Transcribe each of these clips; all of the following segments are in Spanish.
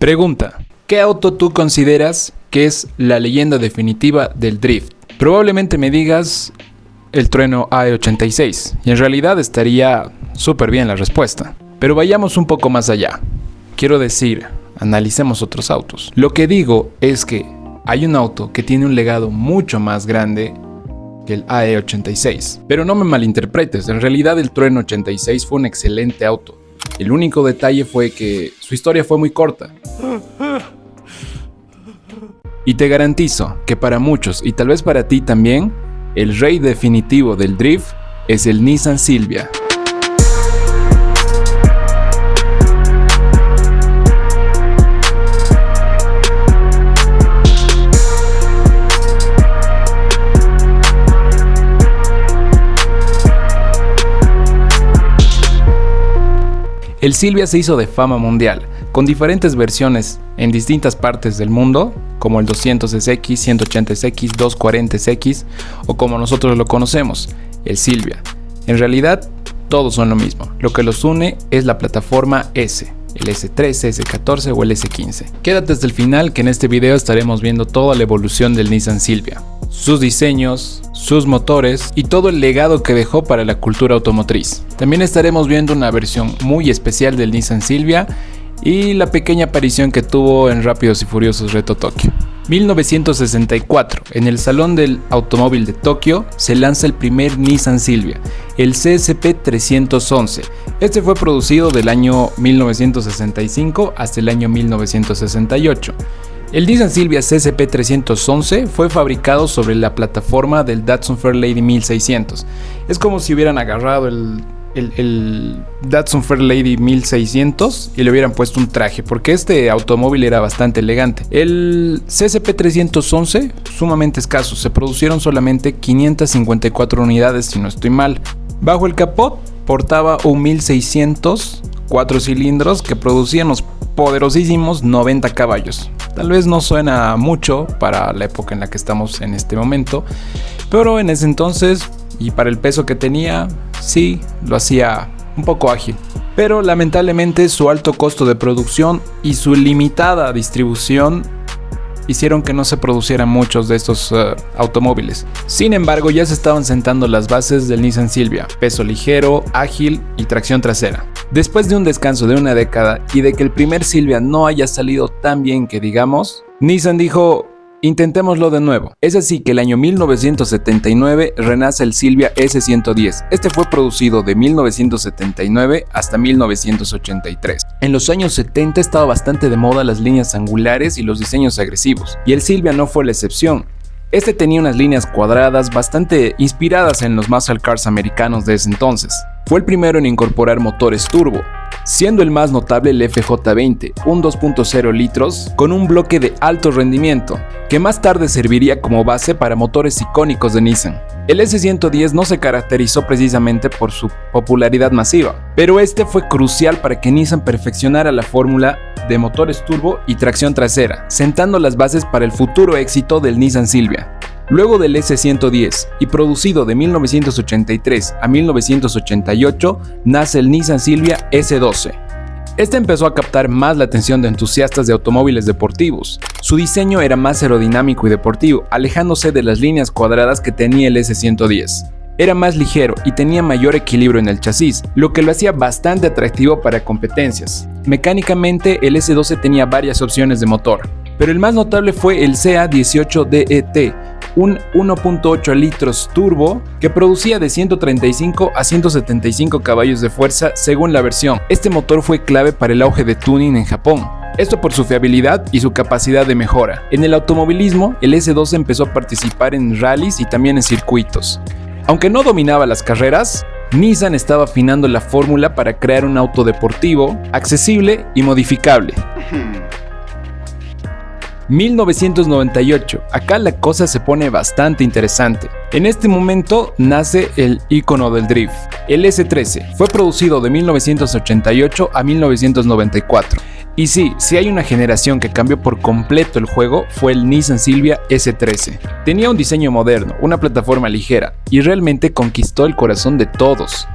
Pregunta: ¿qué auto tú consideras que es la leyenda definitiva del drift? Probablemente me digas el Trueno AE86, y en realidad estaría súper bien la respuesta. Pero vayamos un poco más allá. Quiero decir, analicemos otros autos. Lo que digo es que hay un auto que tiene un legado mucho más grande que el AE86. Pero no me malinterpretes, en realidad el Trueno 86 fue un excelente auto. El único detalle fue que su historia fue muy corta. Y te garantizo que para muchos, y tal vez para ti también, el rey definitivo del drift es el Nissan Silvia. El Silvia se hizo de fama mundial, con diferentes versiones en distintas partes del mundo, como el 200SX, 180SX, 240SX o como nosotros lo conocemos, el Silvia. En realidad, todos son lo mismo, lo que los une es la plataforma S, el S13, S14 o el S15. Quédate hasta el final, que en este video estaremos viendo toda la evolución del Nissan Silvia, sus diseños, sus motores y todo el legado que dejó para la cultura automotriz. También estaremos viendo una versión muy especial del Nissan Silvia y la pequeña aparición que tuvo en Rápidos y Furiosos Reto Tokio. 1964, en el Salón del Automóvil de Tokio, se lanza el primer Nissan Silvia, el CSP 311. Este fue producido del año 1965 hasta el año 1968. El Nissan Silvia CSP 311 fue fabricado sobre la plataforma del Datsun Fairlady 1600. Es como si hubieran agarrado el Datsun Fairlady 1600 y le hubieran puesto un traje, porque este automóvil era bastante elegante. El CSP 311, sumamente escaso, se produjeron solamente 554 unidades si no estoy mal. Bajo el capot portaba un 1600 4 cilindros que producían los poderosísimos 90 caballos. Tal vez no suena mucho para la época en la que estamos en este momento, pero en ese entonces y para el peso que tenía, sí, lo hacía un poco ágil. Pero lamentablemente su alto costo de producción y su limitada distribución hicieron que no se producieran muchos de estos automóviles. Sin embargo, ya se estaban sentando las bases del Nissan Silvia: peso ligero, ágil y tracción trasera. Después de un descanso de una década y de que el primer Silvia no haya salido tan bien que digamos, Nissan dijo: intentémoslo de nuevo. Es así que el año 1979 renace el Silvia S110. Este fue producido de 1979 hasta 1983. En los años 70 estaba bastante de moda las líneas angulares y los diseños agresivos, y el Silvia no fue la excepción. Este tenía unas líneas cuadradas bastante inspiradas en los muscle cars americanos de ese entonces. Fue el primero en incorporar motores turbo, siendo el más notable el FJ20, un 2.0 litros con un bloque de alto rendimiento, que más tarde serviría como base para motores icónicos de Nissan. El S110 no se caracterizó precisamente por su popularidad masiva, pero este fue crucial para que Nissan perfeccionara la fórmula de motores turbo y tracción trasera, sentando las bases para el futuro éxito del Nissan Silvia. Luego del S110 y producido de 1983 a 1988, nace el Nissan Silvia S12. Este empezó a captar más la atención de entusiastas de automóviles deportivos. Su diseño era más aerodinámico y deportivo, alejándose de las líneas cuadradas que tenía el S110. Era más ligero y tenía mayor equilibrio en el chasis, lo que lo hacía bastante atractivo para competencias. Mecánicamente, el S12 tenía varias opciones de motor, pero el más notable fue el CA18DET, un 1.8 litros turbo que producía de 135 a 175 caballos de fuerza según la versión. Este motor fue clave para el auge de tuning en Japón. Esto por su fiabilidad y su capacidad de mejora. En el automovilismo, el S12 empezó a participar en rallies y también en circuitos. Aunque no dominaba las carreras, Nissan estaba afinando la fórmula para crear un auto deportivo, accesible y modificable. 1998, acá la cosa se pone bastante interesante. En este momento nace el ícono del drift, el S13. Fue producido de 1988 a 1994. Y sí, si hay una generación que cambió por completo el juego, fue el Nissan Silvia S13. Tenía un diseño moderno, una plataforma ligera y realmente conquistó el corazón de todos.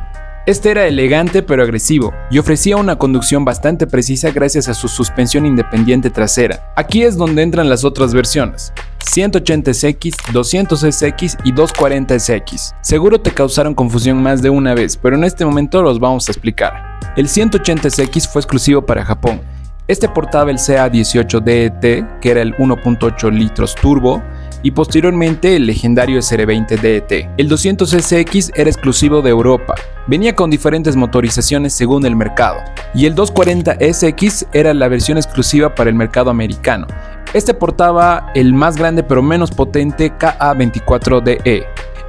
Este era elegante pero agresivo y ofrecía una conducción bastante precisa gracias a su suspensión independiente trasera. Aquí es donde entran las otras versiones. 180SX, 200SX y 240SX. Seguro te causaron confusión más de una vez, pero en este momento los vamos a explicar. El 180SX fue exclusivo para Japón. Este portaba el CA18DET, que era el 1.8 litros turbo, y posteriormente el legendario SR20DET. El 200SX era exclusivo de Europa. Venía con diferentes motorizaciones según el mercado. Y el 240SX era la versión exclusiva para el mercado americano. Este portaba el más grande pero menos potente KA24DE.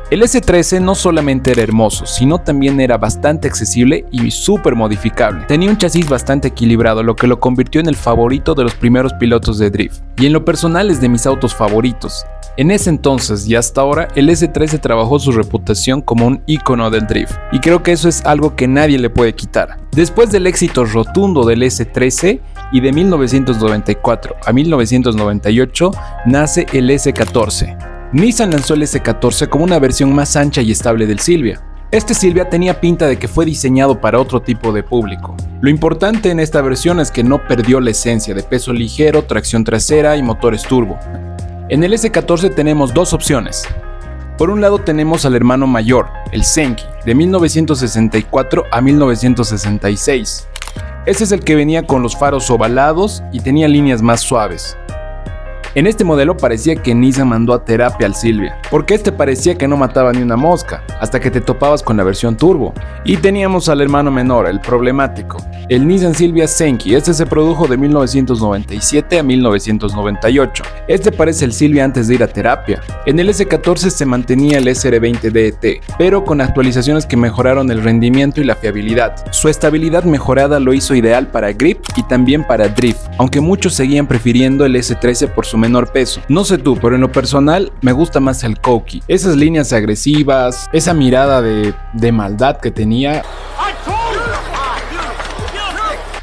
El S13 no solamente era hermoso, sino también era bastante accesible y súper modificable. Tenía un chasis bastante equilibrado, lo que lo convirtió en el favorito de los primeros pilotos de drift. Y en lo personal es de mis autos favoritos. En ese entonces y hasta ahora, el S13 trabajó su reputación como un ícono del drift, y creo que eso es algo que nadie le puede quitar. Después del éxito rotundo del S13 y de 1994 a 1998, nace el S14. Nissan lanzó el S14 como una versión más ancha y estable del Silvia. Este Silvia tenía pinta de que fue diseñado para otro tipo de público. Lo importante en esta versión es que no perdió la esencia de peso ligero, tracción trasera y motores turbo. En el S14 tenemos dos opciones. Por un lado tenemos al hermano mayor, el Zenki, de 1964 a 1966. Este es el que venía con los faros ovalados y tenía líneas más suaves. En este modelo parecía que Nissan mandó a terapia al Silvia, porque este parecía que no mataba ni una mosca, hasta que te topabas con la versión turbo. Y teníamos al hermano menor, el problemático, el Nissan Silvia Zenki. Este se produjo de 1997 a 1998. Este parece el Silvia antes de ir a terapia. En el S14 se mantenía el SR20DET, pero con actualizaciones que mejoraron el rendimiento y la fiabilidad. Su estabilidad mejorada lo hizo ideal para grip y también para drift, aunque muchos seguían prefiriendo el S13 por su menor peso. No sé tú, pero en lo personal me gusta más el Kouki. Esas líneas agresivas, esa mirada de maldad que tenía.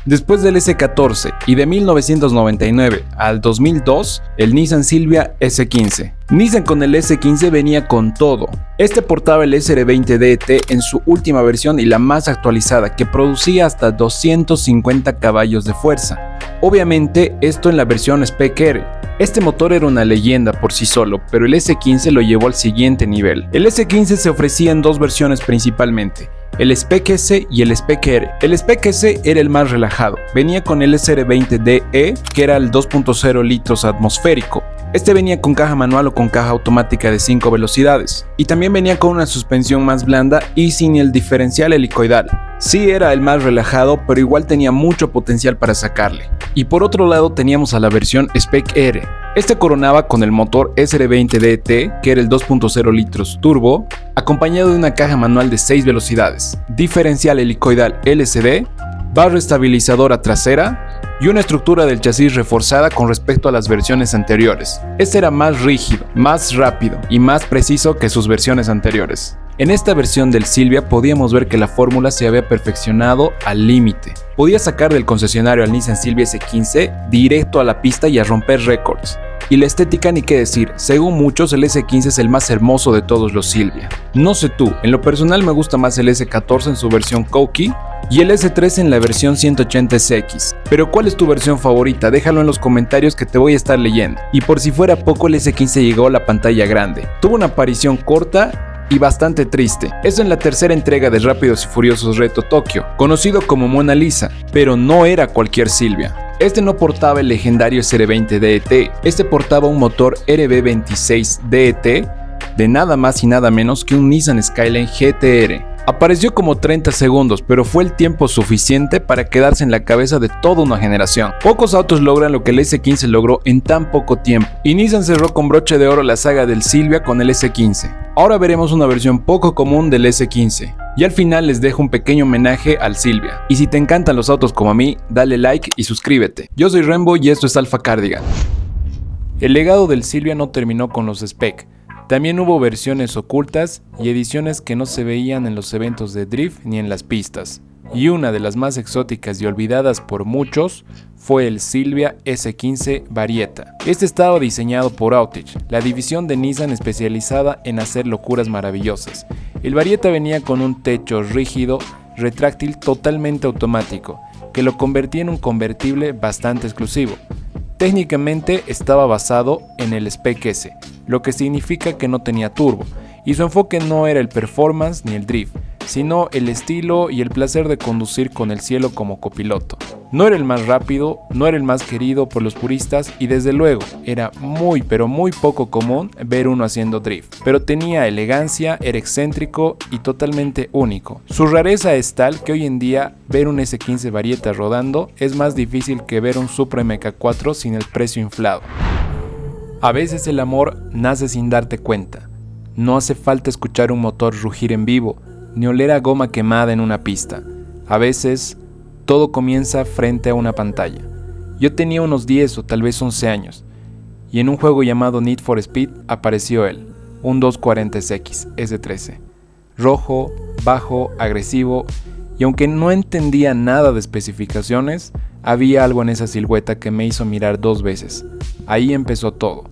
Después del S14 y de 1999 al 2002, el Nissan Silvia S15. Nissan con el S15 venía con todo. Este portaba el SR20DET en su última versión y la más actualizada, que producía hasta 250 caballos de fuerza. Obviamente esto en la versión Spec R. Este motor era una leyenda por sí solo, pero el S15 lo llevó al siguiente nivel. El S15 se ofrecía en dos versiones principalmente, el Spec S y el Spec R. El Spec S era el más relajado, venía con el SR20DE, que era el 2.0 litros atmosférico. Este venía con caja manual o con caja automática de 5 velocidades, y también venía con una suspensión más blanda y sin el diferencial helicoidal. Sí era el más relajado, pero igual tenía mucho potencial para sacarle. Y por otro lado teníamos a la versión Spec R. Este coronaba con el motor SR20DET, que era el 2.0 litros turbo, acompañado de una caja manual de 6 velocidades, diferencial helicoidal LCD, barra estabilizadora trasera y una estructura del chasis reforzada con respecto a las versiones anteriores. Este era más rígido, más rápido y más preciso que sus versiones anteriores. En esta versión del Silvia podíamos ver que la fórmula se había perfeccionado al límite. Podía sacar del concesionario al Nissan Silvia S15 directo a la pista y a romper récords. Y la estética ni qué decir, según muchos el S15 es el más hermoso de todos los Silvia. No sé tú, en lo personal me gusta más el S14 en su versión Kouki y el S3 en la versión 180SX. Pero ¿cuál es tu versión favorita? Déjalo en los comentarios que te voy a estar leyendo. Y por si fuera poco, el S15 llegó a la pantalla grande. Tuvo una aparición corta y bastante triste. Es en la tercera entrega de Rápidos y Furiosos Reto Tokio, conocido como Mona Lisa, pero no era cualquier Silvia. Este no portaba el legendario SR20DET, este portaba un motor RB26DET de nada más y nada menos que un Nissan Skyline GTR. Apareció como 30 segundos, pero fue el tiempo suficiente para quedarse en la cabeza de toda una generación. Pocos autos logran lo que el S15 logró en tan poco tiempo, y Nissan cerró con broche de oro la saga del Silvia con el S15. Ahora veremos una versión poco común del S15. Y al final les dejo un pequeño homenaje al Silvia. Y si te encantan los autos como a mí, dale like y suscríbete. Yo soy Rembo y esto es Alpha Cardigan. El legado del Silvia no terminó con los Spec. También hubo versiones ocultas y ediciones que no se veían en los eventos de drift ni en las pistas. Y una de las más exóticas y olvidadas por muchos fue el Silvia S15 Varieta. Este estaba diseñado por Outage, la división de Nissan especializada en hacer locuras maravillosas. El Varieta venía con un techo rígido retráctil totalmente automático, que lo convertía en un convertible bastante exclusivo. Técnicamente estaba basado en el Spec S, lo que significa que no tenía turbo, y su enfoque no era el performance ni el drift, sino el estilo y el placer de conducir con el cielo como copiloto. No era el más rápido, no era el más querido por los puristas y desde luego era muy pero muy poco común ver uno haciendo drift, pero tenía elegancia, era excéntrico y totalmente único. Su rareza es tal que hoy en día ver un S15 Varieta rodando es más difícil que ver un Supra MK4 sin el precio inflado. A veces el amor nace sin darte cuenta. No hace falta escuchar un motor rugir en vivo, ni oler a goma quemada en una pista. A veces, todo comienza frente a una pantalla. Yo tenía unos 10 o tal vez 11 años, y en un juego llamado Need for Speed apareció él, un 240SX S13. Rojo, bajo, agresivo, y aunque no entendía nada de especificaciones, había algo en esa silueta que me hizo mirar 2 veces. Ahí empezó todo.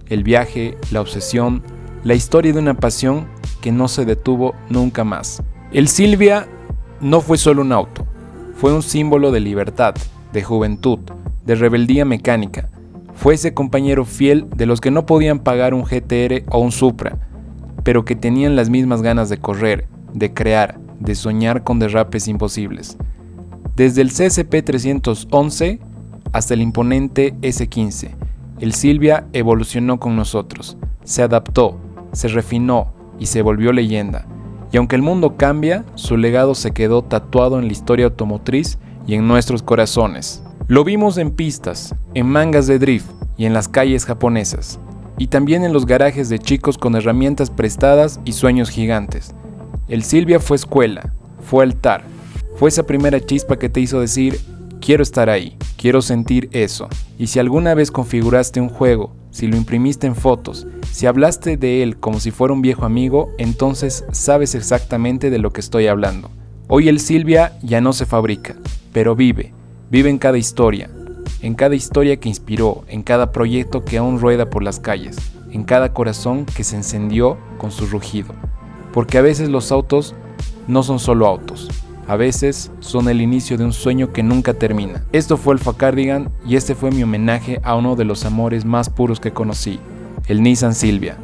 El viaje, la obsesión, la historia de una pasión que no se detuvo nunca más. El Silvia no fue solo un auto, fue un símbolo de libertad, de juventud, de rebeldía mecánica. Fue ese compañero fiel de los que no podían pagar un GTR o un Supra, pero que tenían las mismas ganas de correr, de crear, de soñar con derrapes imposibles. Desde el CSP 311 hasta el imponente S15, el Silvia evolucionó con nosotros, se adaptó, se refinó y se volvió leyenda. Y aunque el mundo cambia, su legado se quedó tatuado en la historia automotriz y en nuestros corazones. Lo vimos en pistas, en mangas de drift y en las calles japonesas, y también en los garajes de chicos con herramientas prestadas y sueños gigantes. El Silvia fue escuela, fue altar, fue esa primera chispa que te hizo decir, quiero estar ahí, quiero sentir eso. Y si alguna vez configuraste un juego, si lo imprimiste en fotos, si hablaste de él como si fuera un viejo amigo, entonces sabes exactamente de lo que estoy hablando. Hoy el Silvia ya no se fabrica, pero vive en cada historia que inspiró, en cada proyecto que aún rueda por las calles, en cada corazón que se encendió con su rugido. Porque a veces los autos no son solo autos, a veces son el inicio de un sueño que nunca termina. Esto fue Alpha Cardigan y este fue mi homenaje a uno de los amores más puros que conocí, el Nissan Silvia.